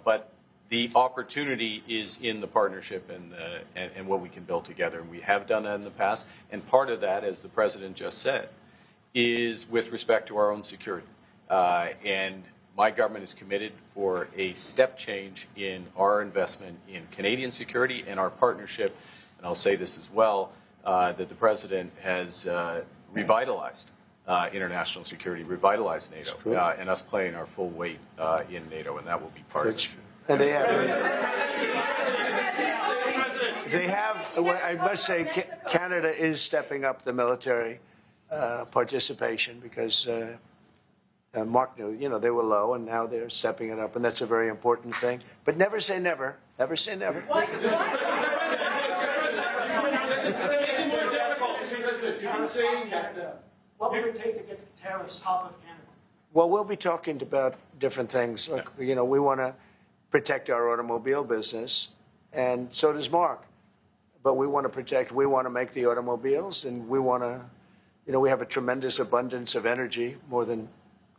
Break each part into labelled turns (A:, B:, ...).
A: but the opportunity is in the partnership and what we can build together. And we have done that in the past. And part of that, as the President just said, is with respect to our own security. And my government is committed for a step change in our investment in Canadian security and our partnership. And I'll say this as well, that the President has revitalized international security, revitalized NATO, and us playing our full weight in NATO, and that will be part of it.
B: And they have, I must say, Canada is stepping up the military participation because Mark knew, they were low, and now they're stepping it up, and that's a very important thing. But never say never. Never say never.
C: What would it take to get the tariffs off of Canada?
B: Well, we'll be talking about different things. Like, we want to protect our automobile business, and so does Mark. But we want to make the automobiles, and we want to, we have a tremendous abundance of energy, more than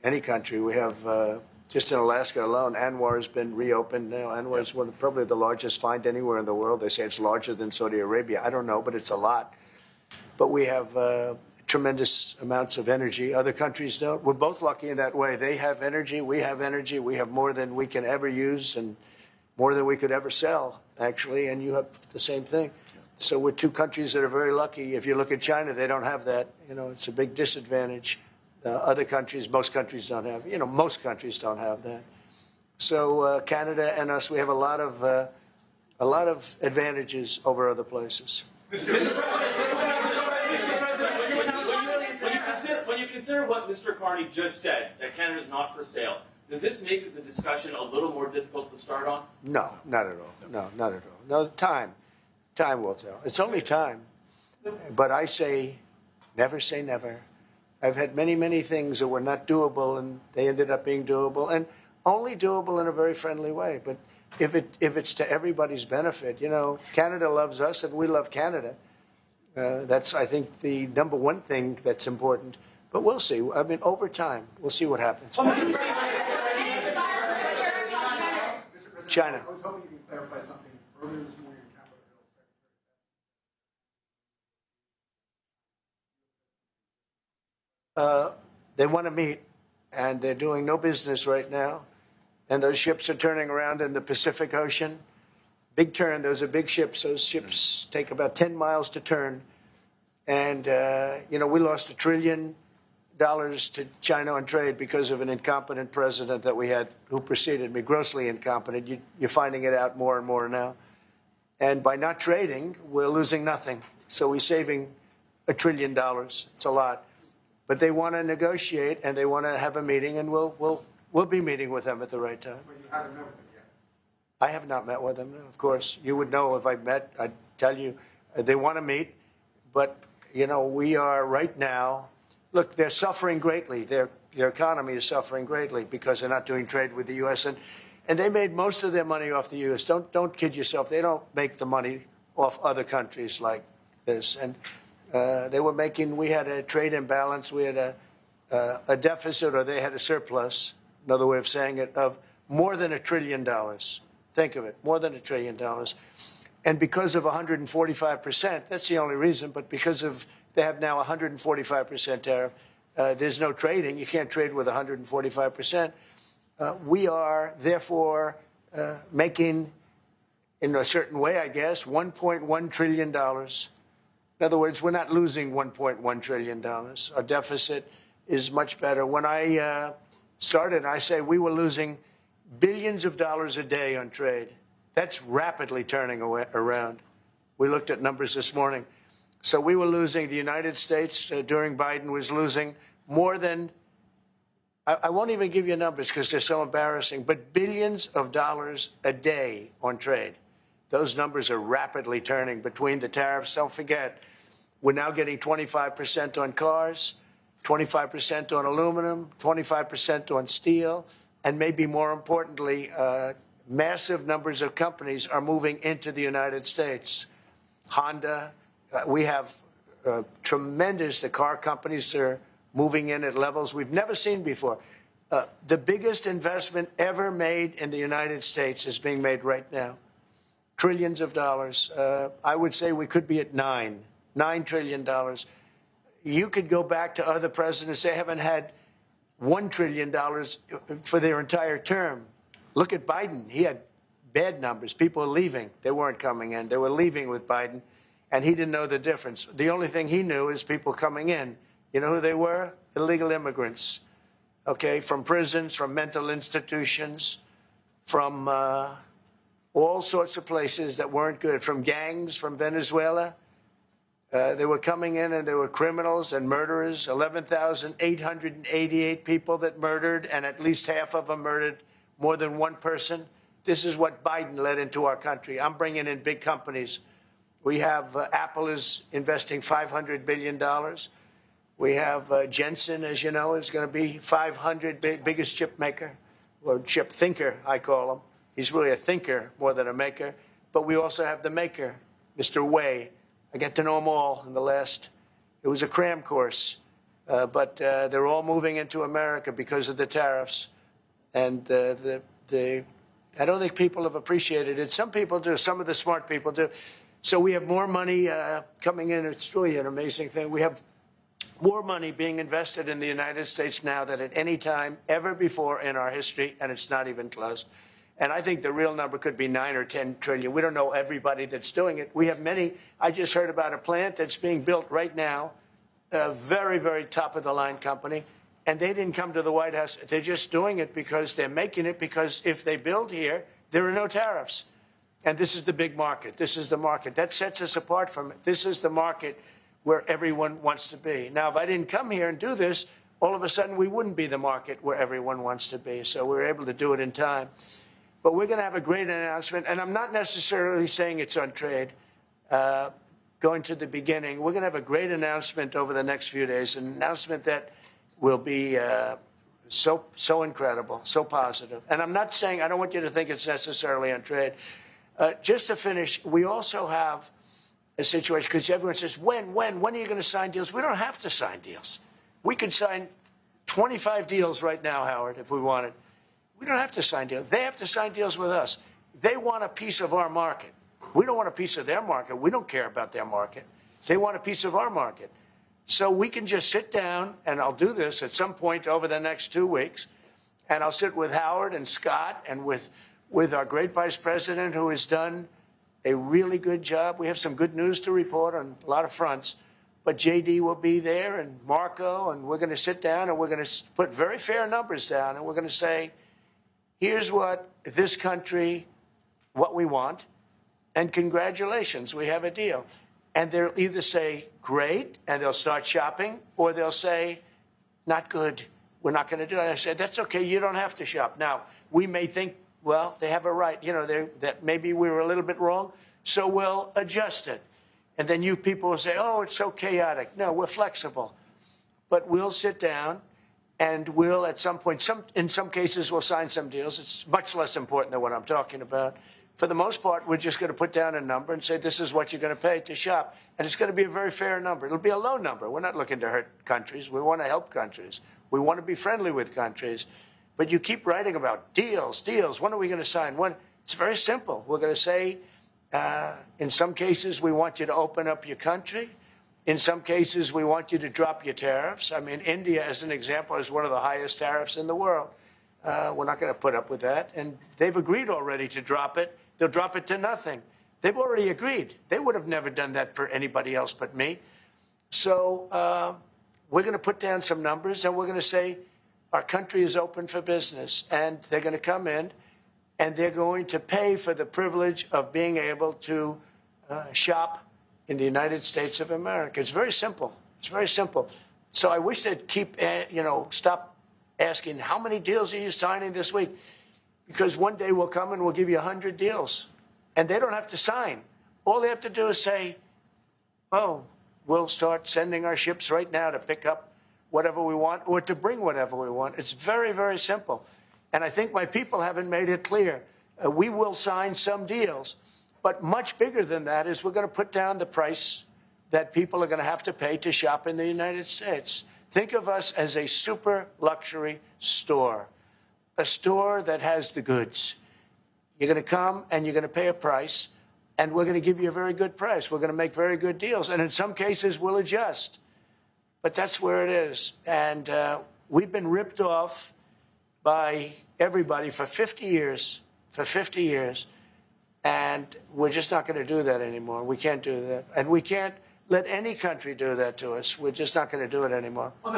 B: any country. We have, just in Alaska alone, ANWR has been reopened now. ANWR is probably the largest find anywhere in the world. They say it's larger than Saudi Arabia. I don't know, but it's a lot. But we have tremendous amounts of energy. Other countries don't. We're both lucky in that way. They have energy. We have energy. We have more than we can ever use and more than we could ever sell, actually. And you have the same thing. So we're two countries that are very lucky. If you look at China, they don't have that. It's a big disadvantage. Other countries, most countries don't have. Most countries don't have that. So Canada and us, we have a lot of advantages over other places.
D: When you consider what Mr. Carney just said, that Canada is not for sale, does this make the discussion a little more difficult to start on?
B: No, not at all. No, not at all. No, time will tell. It's only time. But I say never. I've had many, many things that were not doable, and they ended up being doable, and only doable in a very friendly way. But if it's to everybody's benefit, Canada loves us, and we love Canada. That's, I think, the number one thing that's important. But we'll see. I mean, over time, we'll see what happens. China.
E: I was hoping you could clarify something. Earlier this morning, Capitol Hill
B: They want to meet, and they're doing no business right now. And those ships are turning around in the Pacific Ocean. Big turn. Those are big ships. Those ships take about 10 miles to turn. And, we lost $1 trillion to China on trade because of an incompetent president that we had who preceded me, grossly incompetent. You're finding it out more and more now. And by not trading, we're losing nothing. So we're saving $1 trillion. It's a lot. But they want to negotiate, and they want to have a meeting, and we'll be meeting with them at the right time.
E: But you haven't met with them yet.
B: I have not met with them, no, of course. You would know if I met. I'd tell you. They want to meet, but, we are right now. Look, they're suffering greatly. Their economy is suffering greatly because they're not doing trade with the U.S. And they made most of their money off the U.S. Don't kid yourself. They don't make the money off other countries like this. And they were making. We had a trade imbalance. We had a deficit, or they had a surplus. Another way of saying it, of more than $1 trillion. Think of it, more than $1 trillion. And because of 145%, that's the only reason. But because of they have now 145% tariff. There's no trading. You can't trade with 145%. We are, therefore, making, in a certain way, I guess, $1.1 trillion. In other words, we're not losing $1.1 trillion. Our deficit is much better. When I started, I say we were losing billions of dollars a day on trade. That's rapidly turning around. We looked at numbers this morning. So we were losing, the United States during Biden was losing more than, I won't even give you numbers because they're so embarrassing, but billions of dollars a day on trade. Those numbers are rapidly turning between the tariffs. Don't forget, we're now getting 25% on cars, 25% on aluminum, 25% on steel, and maybe more importantly, massive numbers of companies are moving into the United States. Honda, we have tremendous, the car companies are moving in at levels we've never seen before. The biggest investment ever made in the United States is being made right now. Trillions of dollars. I would say we could be at $9 trillion. You could go back to other presidents. They haven't had $1 trillion for their entire term. Look at Biden. He had bad numbers. People were leaving. They weren't coming in. They were leaving with Biden, and he didn't know the difference. The only thing he knew is people coming in. You know who they were? Illegal immigrants, okay, from prisons, from mental institutions, from all sorts of places that weren't good, from gangs, from Venezuela. They were coming in, and they were criminals and murderers. 11,888 people that murdered, and at least half of them murdered more than one person. This is what Biden led into our country. I'm bringing in big companies. We have Apple is investing $500 billion. We have Jensen, as you know, is going to be 500 biggest chip maker, or chip thinker, I call him. He's really a thinker more than a maker. But we also have the maker, Mr. Wei. I get to know them all in the last, it was a cram course. But they're all moving into America because of the tariffs. And I don't think people have appreciated it. Some people do. Some of the smart people do. So we have more money coming in. It's really an amazing thing. We have more money being invested in the United States now than at any time ever before in our history, and it's not even close. And I think the real number could be 9 or 10 trillion. We don't know everybody that's doing it. We have many. I just heard about a plant that's being built right now, a very, very top-of-the-line company, and they didn't come to the White House. They're just doing it because they're making it, because if they build here, there are no tariffs. And this is the big market. This is the market. That sets us apart from it. This is the market where everyone wants to be. Now, if I didn't come here and do this, all of a sudden we wouldn't be the market where everyone wants to be. So we're able to do it in time. But we're going to have a great announcement. And I'm not necessarily saying it's on trade. Going to the beginning, we're going to have a great announcement over the next few days, an announcement that will be so incredible, so positive. And I'm not saying, I don't want you to think it's necessarily on trade. Just to finish, we also have a situation, because everyone says, when are you going to sign deals? We don't have to sign deals. We could sign 25 deals right now, Howard, if we wanted. We don't have to sign deals. They have to sign deals with us. They want a piece of our market. We don't want a piece of their market. We don't care about their market. They want a piece of our market. So we can just sit down, and I'll do this at some point over the next 2 weeks, and I'll sit with Howard and Scott and with our great vice president, who has done a really good job. We have some good news to report on a lot of fronts. But JD will be there, and Marco, and we're going to sit down, and we're going to put very fair numbers down, and we're going to say, here's what this country, what we want, and congratulations, we have a deal. And they'll either say, great, and they'll start shopping, or they'll say, not good, we're not going to do it. I said, that's okay, you don't have to shop. Now, we may think, well, they have a right, you know, that maybe we were a little bit wrong, so we'll adjust it. And then you people will say, oh, it's so chaotic. No, we're flexible. But we'll sit down, and we'll, at some point, in some cases, we'll sign some deals. It's much less important than what I'm talking about. For the most part, we're just going to put down a number and say, this is what you're going to pay to shop. And it's going to be a very fair number. It'll be a low number. We're not looking to hurt countries. We want to help countries. We want to be friendly with countries. But you keep writing about deals, deals. When are we going to sign? When? It's very simple. We're going to say, in some cases, we want you to open up your country. In some cases, we want you to drop your tariffs. I mean, India, as an example, is one of the highest tariffs in the world. We're not going to put up with that. And they've agreed already to drop it. They'll drop it to nothing. They've already agreed. They would have never done that for anybody else but me. So we're going to put down some numbers, and we're going to say our country is open for business. And they're going to come in, and they're going to pay for the privilege of being able to shop in the United States of America. It's very simple. It's very simple. So I wish they'd keep, stop asking, how many deals are you signing this week? Because one day we'll come and we'll give you 100 deals. And they don't have to sign. All they have to do is say, oh, we'll start sending our ships right now to pick up whatever we want or to bring whatever we want. It's very, very simple. And I think my people haven't made it clear. We will sign some deals. But much bigger than that is we're going to put down the price that people are going to have to pay to shop in the United States. Think of us as a super luxury store, a store that has the goods. You're going to come and you're going to pay a price, and we're going to give you a very good price. We're going to make very good deals, and in some cases, we'll adjust. But that's where it is. And we've been ripped off by everybody for 50 years, and we're just not going to do that anymore. We can't do that. And we can't let any country do that to us. We're just not going to do it anymore.
C: Can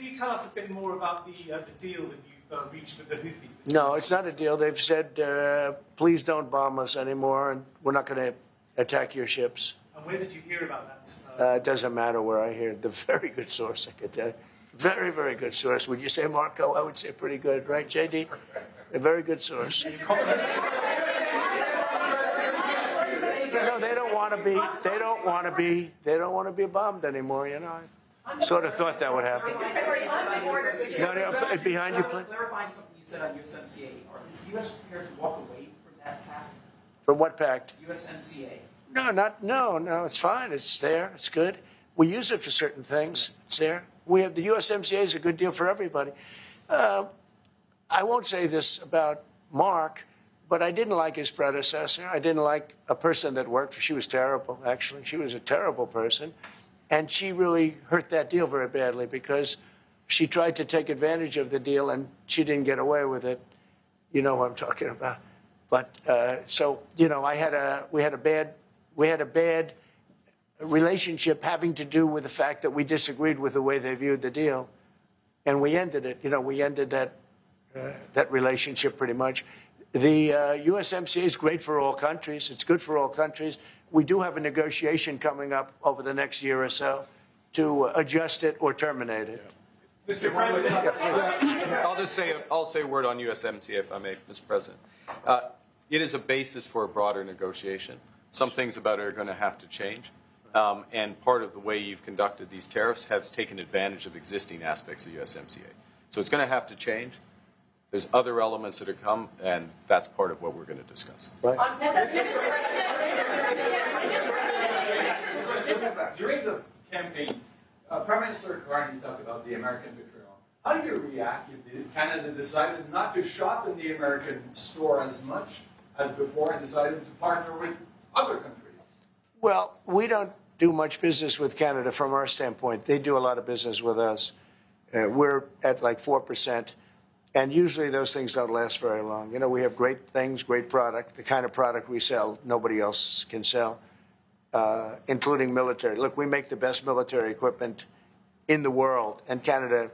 C: you tell us a bit more about the deal that you've reached with the Houthis?
B: No, it's not a deal. They've said, please don't bomb us anymore, and we're not going to attack your ships.
C: And where did you hear about that?
B: It doesn't matter where I hear it. The very good source, I could tell you. Very, very good source. Would you say, Marco? I would say pretty good, right, JD? A very good source. No, they don't want to be. They don't want to be. They don't want to be bombed anymore. You know, I sort of thought that would happen. No, behind you, please.
F: Clarifying something you said on USMCA. Is the U.S. prepared to walk away from that pact?
B: From what pact?
F: USMCA.
B: No. It's fine. It's there. It's good. We use it for certain things. It's there. We have the USMCA is a good deal for everybody. I won't say this about Mark, but I didn't like his predecessor. I didn't like a person that worked for. She was terrible, actually. She was a terrible person. And she really hurt that deal very badly because she tried to take advantage of the deal and she didn't get away with it. You know what I'm talking about. But so, you know, we had a bad relationship having to do with the fact that we disagreed with the way they viewed the deal. And we ended it. You know, we ended that relationship pretty much. The USMCA is great for all countries. It's good for all countries. We do have a negotiation coming up over the next year or so to adjust it or terminate it.
C: Mr. President,
A: I'll say a word on USMCA, if I may, Mr. President. It is a basis for a broader negotiation. Some things about it are going to have to change. And part of the way you've conducted these tariffs has taken advantage of existing aspects of USMCA. So it's going to have to change. There's other elements that are come, and that's part of what we're going to discuss.
B: Right.
E: During the campaign, Prime Minister Carney talked about the American betrayal. How do you react if Canada decided not to shop in the American store as much as before and decided to partner with other countries?
B: Well, we don't do much business with Canada from our standpoint. They do a lot of business with us. We're at like 4%. And usually those things don't last very long. You know, we have great things, great product. The kind of product we sell, nobody else can sell, including military. Look, we make the best military equipment in the world, and Canada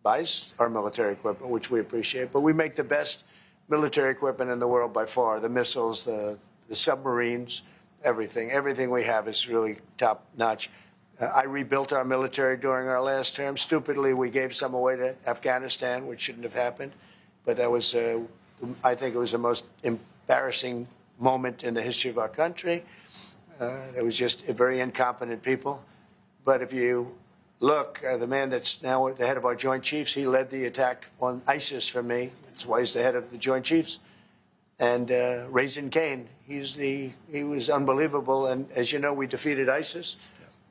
B: buys our military equipment, which we appreciate. But we make the best military equipment in the world by far, the missiles, the submarines, everything. Everything we have is really top-notch. I rebuilt our military during our last term. Stupidly, we gave some away to Afghanistan, which shouldn't have happened. But that was, I think it was the most embarrassing moment in the history of our country. It was just very incompetent people. But if you look, the man that's now the head of our Joint Chiefs, he led the attack on ISIS for me. That's why he's the head of the Joint Chiefs. And Raisin Kane, he was unbelievable. And as you know, we defeated ISIS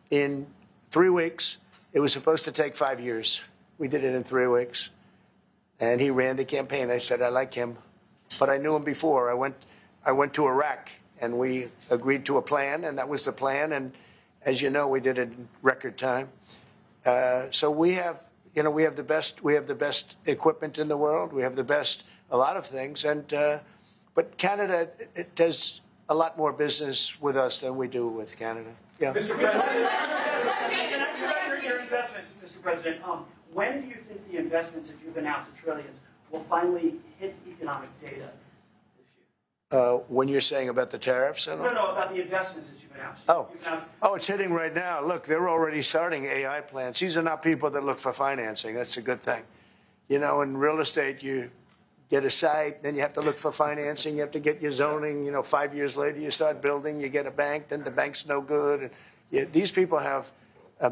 B: in 3 weeks. It was supposed to take 5 years. We did it in 3 weeks. And he ran the campaign. I said, I like him. But I knew him before. I went to Iraq, and we agreed to a plan, and that was the plan. And as you know, we did it in record time. So we have the best equipment in the world. We have the best, a lot of things. And but Canada, it does a lot more business with us than we do with Canada. Yeah.
C: Mr. President, your investments, Mr. President, when do you think the investments that you've announced, the trillions, will finally hit economic data this year?
B: When you're saying about the tariffs?
C: No, about the investments that you've announced.
B: Oh, it's hitting right now. Look, they're already starting AI plants. These are not people that look for financing. That's a good thing. You know, in real estate, you get a site, then you have to look for financing, you have to get your zoning, 5 years later you start building, you get a bank, then the bank's no good. And these people have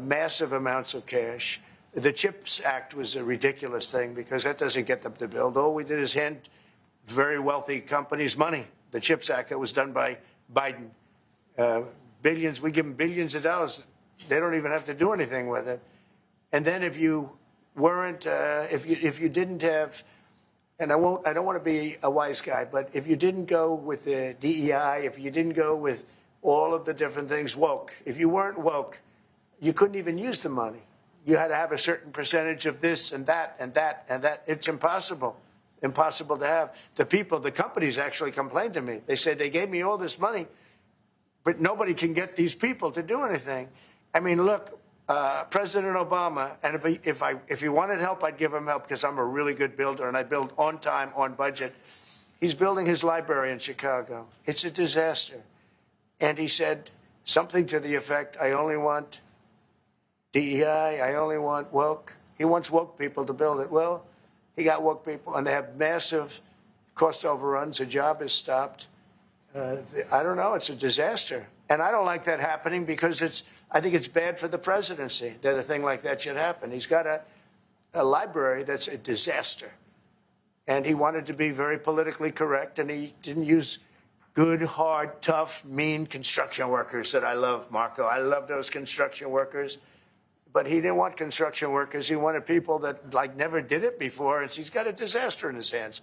B: massive amounts of cash. The CHIPS Act was a ridiculous thing because that doesn't get them to build. All we did is hand very wealthy companies money. the CHIPS Act that was done by Biden. Billions, we give them billions of dollars. They don't even have to do anything with it. And then if you weren't, if you didn't have, and I don't want to be a wise guy, but if you didn't go with the DEI, if you didn't go with all of the different things woke, if you weren't woke, you couldn't even use the money. You had to have a certain percentage of this and that and that and that. It's impossible to have. The people, the companies actually complained to me. They said they gave me all this money, but nobody can get these people to do anything. I mean, look, President Obama, and if he wanted help, I'd give him help because I'm a really good builder and I build on time, on budget. He's building his library in Chicago. It's a disaster. And he said something to the effect, I only want DEI, I only want woke. He wants woke people to build it. Well, he got woke people, and they have massive cost overruns. The job is stopped. I don't know. It's a disaster. And I don't like that happening because I think it's bad for the presidency that a thing like that should happen. He's got a library that's a disaster. And he wanted to be very politically correct, and he didn't use good, hard, tough, mean construction workers that I love, Marco. I love those construction workers. But he didn't want construction workers. He wanted people that, like, never did it before. And he's got a disaster in his hands,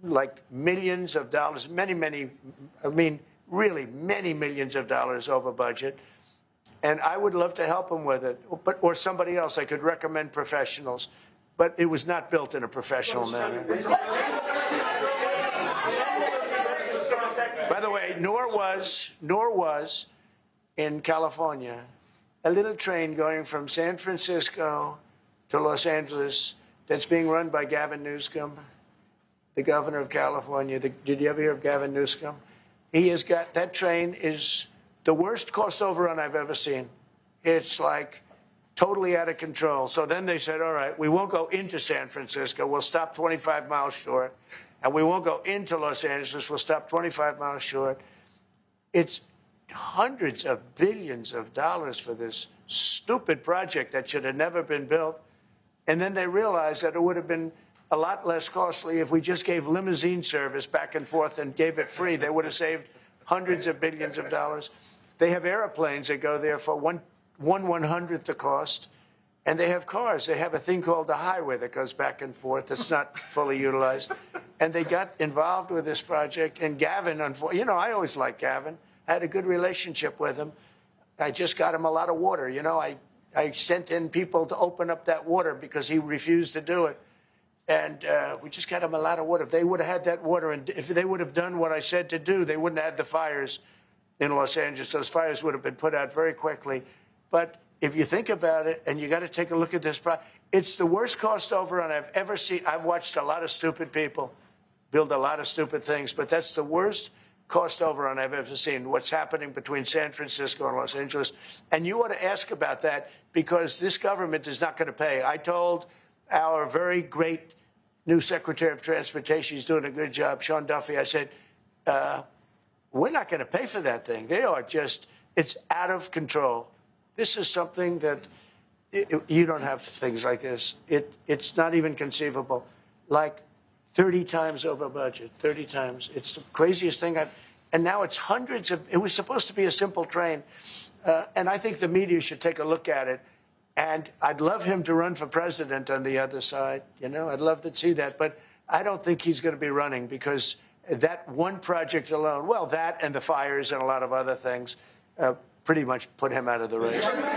B: like millions of dollars, really many millions of dollars over budget. And I would love to help him with it, or somebody else. I could recommend professionals. But it was not built in a professional manner. By the way, nor was in California a little train going from San Francisco to Los Angeles that's being run by Gavin Newsom, the governor of California. Did you ever hear of Gavin Newsom? He has got, that train is the worst cost overrun I've ever seen. It's like totally out of control. So then they said, all right, we won't go into San Francisco. We'll stop 25 miles short. And we won't go into Los Angeles. We'll stop 25 miles short. It's hundreds of billions of dollars for this stupid project that should have never been built. And then they realized that it would have been a lot less costly if we just gave limousine service back and forth and gave it free. They would have saved hundreds of billions of dollars. They have airplanes that go there for one 1/100th the cost. And they have cars. They have a thing called the highway that goes back and forth. That's not fully utilized. And they got involved with this project. And Gavin, you know, I always liked Gavin. I had a good relationship with him. I just got him a lot of water. You know, I sent in people to open up that water because he refused to do it. And we just got him a lot of water. If they would have had that water, and if they would have done what I said to do, they wouldn't have had the fires in Los Angeles. Those fires would have been put out very quickly. But if you think about it, and you got to take a look at this, it's the worst cost overrun I've ever seen. I've watched a lot of stupid people build a lot of stupid things, but that's the worst cost overrun I've ever seen, what's happening between San Francisco and Los Angeles. And you ought to ask about that because this government is not going to pay. I told our very great new Secretary of Transportation, he's doing a good job, Sean Duffy, I said, we're not going to pay for that thing. They are just, it's out of control. This is something that you don't have things like this. It's not even conceivable. Like 30 times over budget, 30 times. It's the craziest thing and now it's hundreds of, it was supposed to be a simple train. And I think the media should take a look at it. And I'd love him to run for president on the other side. You know, I'd love to see that. But I don't think he's going to be running because that one project alone, well, that and the fires and a lot of other things, pretty much put him out of the race.
G: Mr. President,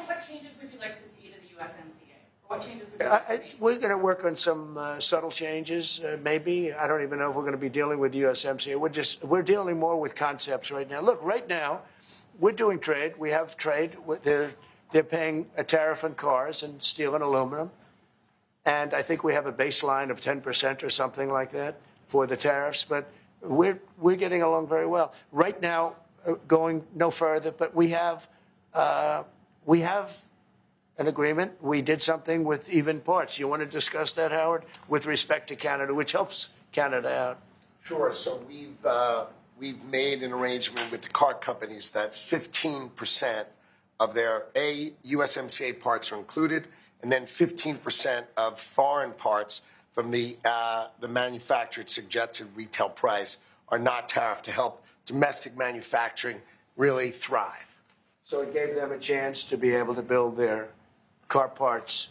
G: what changes would you like to see to the USMCA? What changes would you like to make?
B: We're going to work on some subtle changes, maybe. I don't even know if we're going to be dealing with USMCA. We're dealing more with concepts right now. Look, right now, we're doing trade. We have trade. They're paying a tariff on cars and steel and aluminum. And I think we have a baseline of 10% or something like that for the tariffs. But we're getting along very well. Right now, going no further, but we have an agreement. We did something with even parts. You want to discuss that, Howard, with respect to Canada, which helps Canada out?
H: Sure. So we've made an arrangement with the car companies that 15% of their USMCA parts are included, and then 15% of foreign parts from the manufactured suggested retail price are not tariffed to help domestic manufacturing really thrive.
B: So it gave them a chance to be able to build their car parts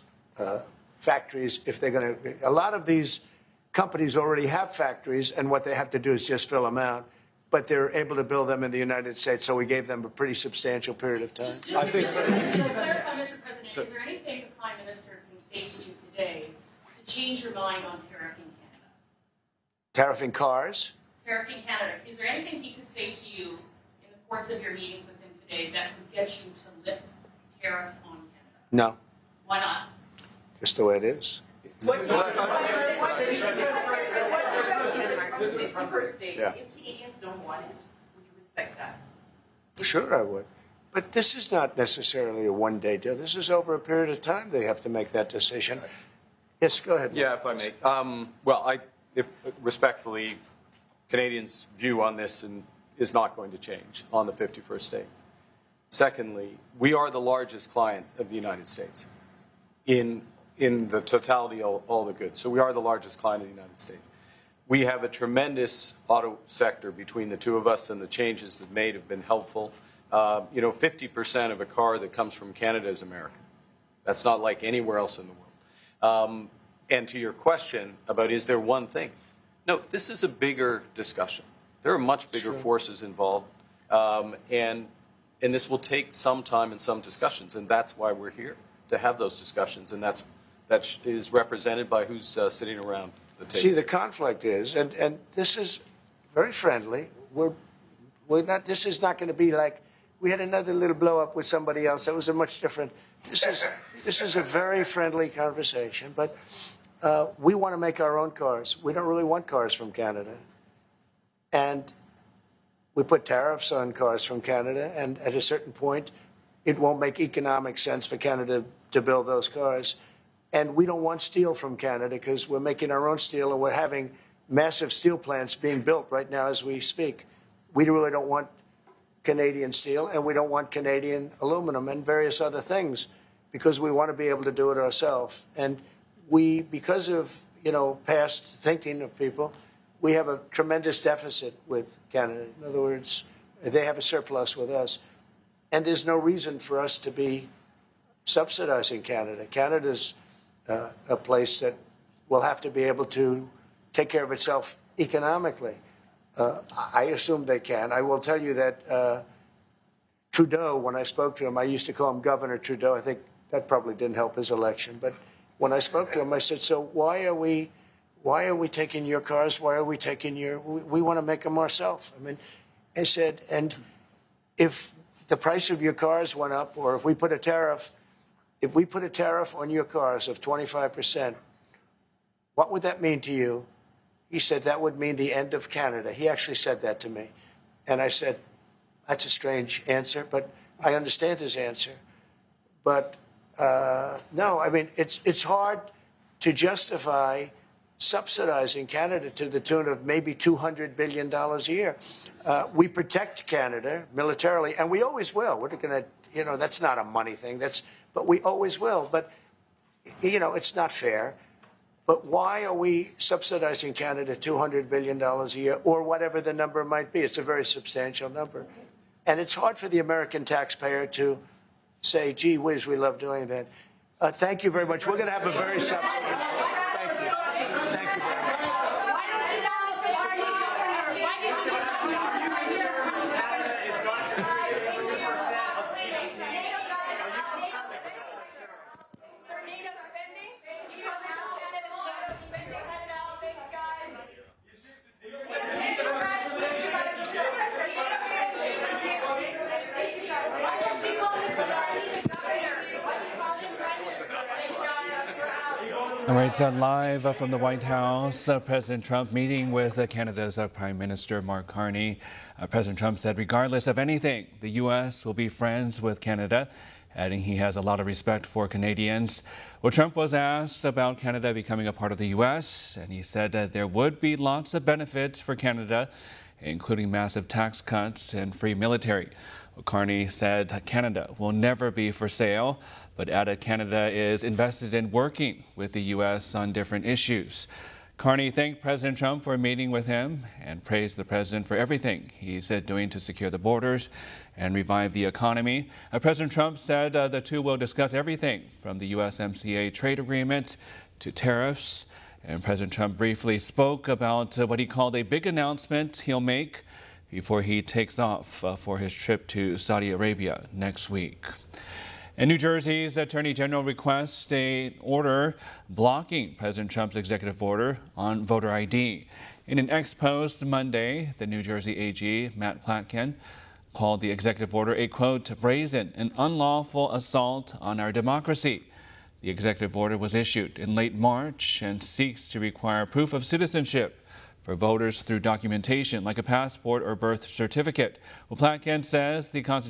B: factories if they're going to. A lot of these companies already have factories, and what they have to do is just fill them out. But they're able to build them in the United States, so we gave them a pretty substantial period of time.
G: Just to clarify, Mr. President, is there anything the Prime Minister can say to you today to change your mind on tariffing Canada?
B: Tariffing cars?
G: Tariffing Canada. Is there anything he could say to you in the course of your meetings with him today that would get you to lift tariffs on Canada?
B: No.
G: Why not?
B: Just the way it is.
I: What's the first date?
B: Yeah.
I: If Canadians don't want it, would you respect that?
B: Sure, I would. But this is not necessarily a one-day deal. This is over a period of time they have to make that decision. Yes, go ahead.
A: Yeah, if I may. If respectfully, Canadians' view on this is not going to change on the 51st state. Secondly, we are the largest client of the United States in the totality of all the goods. So we are the largest client of the United States. We have a tremendous auto sector between the two of us, and the changes that made have been helpful. 50% of a car that comes from Canada is American. That's not like anywhere else in the world. And to your question about is there one thing? No, this is a bigger discussion. There are much bigger forces involved, and this will take some time and some discussions, and that's why we're here, to have those discussions, and that is represented by who's sitting around the table.
B: See, the conflict is, and this is very friendly. We're not. This is not going to be like we had another little blow up with somebody else. That was a much different. This is a very friendly conversation, but we want to make our own cars. We don't really want cars from Canada, and we put tariffs on cars from Canada, and at a certain point, it won't make economic sense for Canada to build those cars. And we don't want steel from Canada because we're making our own steel, and we're having massive steel plants being built right now as we speak. We really don't want Canadian steel, and we don't want Canadian aluminum and various other things because we want to be able to do it ourselves. And we, because of past thinking of people, we have a tremendous deficit with Canada. In other words, they have a surplus with us. And there's no reason for us to be subsidizing Canada. Canada's a place that will have to be able to take care of itself economically. I assume they can. I will tell you that Trudeau, when I spoke to him, I used to call him Governor Trudeau. I think that probably didn't help his election. But when I spoke to him, I said, so why are we taking your cars? Why are we taking we want to make them ourselves. I mean, I said, and if the price of your cars went up, or if we put a tariff on your cars of 25%, what would that mean to you? He said, that would mean the end of Canada. He actually said that to me. And I said, that's a strange answer, but I understand his answer. But no, I mean, it's hard to justify subsidizing Canada to the tune of maybe $200 billion a year. We protect Canada militarily, and we always will. We're going to, that's not a money thing. But we always will. But, it's not fair. But why are we subsidizing Canada $200 billion a year, or whatever the number might be? It's a very substantial number. And it's hard for the American taxpayer to say, gee whiz, we love doing that. Thank you very much. We're going to have a very substantial. Thank you. Thank you very much.
J: All right, so live from the White House, President Trump meeting with Canada's Prime Minister Mark Carney. President Trump said regardless of anything, the U.S. will be friends with Canada, adding he has a lot of respect for Canadians. Well, Trump was asked about Canada becoming a part of the U.S., and he said that there would be lots of benefits for Canada, including massive tax cuts and free military. Carney said Canada will never be for sale, but added Canada is invested in working with the U.S. on different issues. Carney thanked President Trump for meeting with him and praised the president for everything he said doing to secure the borders and revive the economy. President Trump said the two will discuss everything from the USMCA trade agreement to tariffs. And President Trump briefly spoke about what he called a big announcement he'll make before he takes off for his trip to Saudi Arabia next week. And New Jersey's Attorney General requests an order blocking President Trump's executive order on voter ID. In an ex-post Monday, the New Jersey AG, Matt Platkin, called the executive order a, quote, brazen and unlawful assault on our democracy. The executive order was issued in late March and seeks to require proof of citizenship for voters through documentation like a passport or birth certificate. Well, Platkin says the Constitution